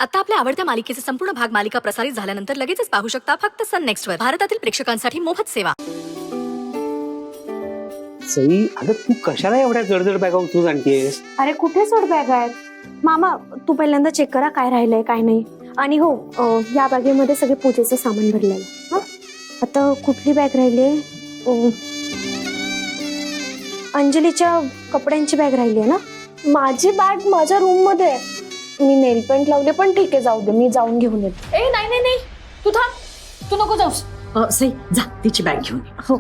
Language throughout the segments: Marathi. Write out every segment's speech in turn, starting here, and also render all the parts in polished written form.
आता आपल्या आवडत्या मालिकेचे संपूर्ण भाग मालिका प्रसारित झाल्यानंतर लगेचच पाहू शकता फक्त सन नेक्स्ट वर. भारतातील प्रेक्षकांसाठी मोफत सेवा. सई, अगं तू कशाला एवढ्या जड बॅगा उचलून आणतेस? अरे कुठे सोड बॅग आहेत मामा, तू पहिल्यांदा चेक करा काय राहिलंय काय नाही. आणि हो, या बॅगेमध्ये सगळे पूजेचं सामान भरलेलं आहे. हा, आता कुठली बॅग राहिली? अंजलीच्या कपड्यांची बॅग राहिली आहे ना. माझी बॅग माझ्या रूम मध्ये आहे. मी नेल पेंट लावले, पण ठीक आहे जाऊ दे, मी जाऊन घेऊन येते. ए नाही नाही नाही, तू थांब, तू नको जाऊस. सई जा तिची बॅग घेऊन ये. हो.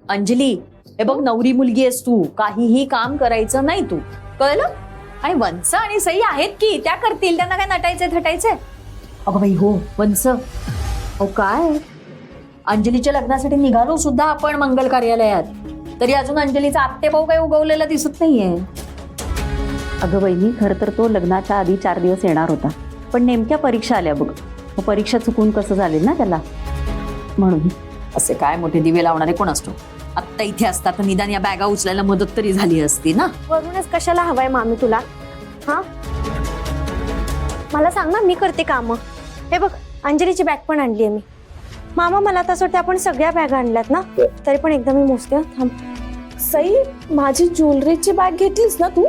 अंजली, हे बघ, नवरी मुलगी आहेस तू, काहीही काम करायचं नाही तू, कळलं? आणि वंस आणि सई आहेत की त्या करतील, त्यांना काय नटायचंय थटायचंय. अगं बाई हो वंस, हो काय अंजलीच्या लग्नासाठी निघालो सुद्धा आपण मंगल कार्यालयात, तरी अजून अंजलीचा आत्तेभाऊ काही उगवलेला दिसत नाहीये. अगं बहिणी, खरं तर तो लग्नाच्या आधी 4 दिवस येणार होता, पण नेमक्या परीक्षा आल्या बघ. मग परीक्षा चुकून कसं झाली ना त्याला, म्हणून. असे काय मोठे दिवे लावणारे कोण असतो? आत्ता इथे असतात तर निदान या बॅगा उचलायला मदत तरी झाली असती ना. वरूनच कशाला हवाय मामी तुला? हा, मला सांग ना, मी करते काम. हे बघ, अंजलीची बॅग पण आणली आहे मी. मामा, मला तसं वाटतं आपण सगळ्या बॅग आणल्यात ना, तरी पण एकदा मी मोजते. थांब. सई, माझी ज्वेलरीची बॅग घेतलीस ना तू?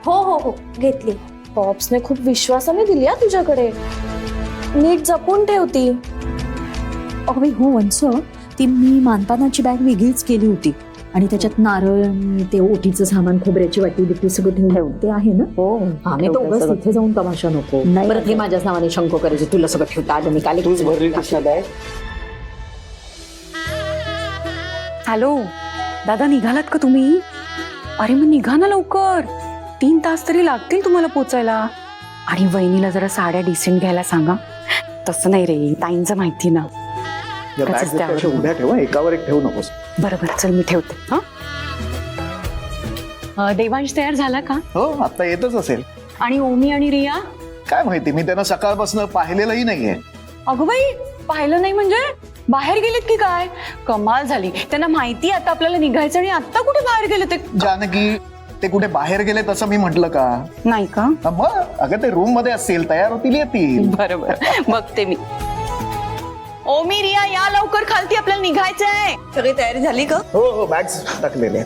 हो हो हो, घेतली. पॉप्सने खूप विश्वासाने दिली हा तुझ्याकडे, नीट जपून ठेवती. अगं बाई हो वंस, ती मी मानपानाची बॅग वेगळीच केली होती आणि त्याच्यात नारळ आणि ते ओटीचं सामान, खोबऱ्याची वाटी बिटी सगळं ठेवते आहे ना. हो, हा, मी तो उगाच तिथे जाऊन तमाशा नको. नाही. परत हे माझ्याच नावाने शंको करायचे, तुला सगळं ठेवता आलं मी काल. तूच भरली कृष्णा बॅग. हॅलो दादा, निघालात का तुम्ही? अरे मग निघा ना लवकर, 3 तास तरी लागतील तुम्हाला पोचायला. आणि वहिनीला जरा साड्या डिसेंट घ्यायला सांगा. तसं नाही रे, ताईंचं माहिती ना. उद्या ठेवा, एकावर एक ठेवू नकोस. बरं बरं, चल मी ठेवते. हा, देवांश तयार झाला का? हो, आता येतच असेल. आणि ओमी आणि रिया? काय माहिती, मी त्यांना सकाळपासून पाहिलेलंही नाहीये. अगं बाई, पाहिलं नाही म्हणजे बाहेर गेलेत की काय? कमाल झाली. त्यांना माहिती आता आपल्याला निघायचं, आणि आता कुठे बाहेर गेले ते? जानकी, ते कुठे बाहेर गेले तसं मी म्हटलं का? नाही का? मग अगं ते रूम मध्ये असतील, तयार होतील, येतील. बरोबर, बघते मी. ओमी, रिया या लवकर, खालती आपल्याला निघायचंय. सगळी तयारी झाली का? हो हो, बॅग्स टाकलेले.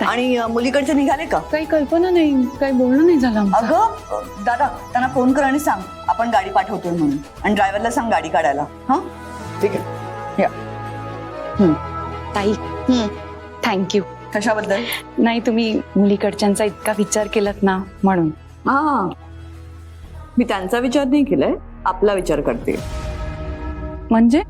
आणि मुलीकडचे निघाले का? काही कल्पना नाही, काही बोलणं नाही झालं आमचं. अगं दादा, त्यांना फोन कर आणि सांग आपण गाडी पाठवतोय म्हणून, आणि ड्रायव्हरला सांग गाडी काढायला. हा, ठीक आहे, या. ताई, थँक्यू. कशाबद्दल? नाही, तुम्ही मुलीकडच्यांचा इतका विचार केलात ना, म्हणून. हा, मी त्यांचा विचार नाही केलाय, आपला विचार करते. म्हणजे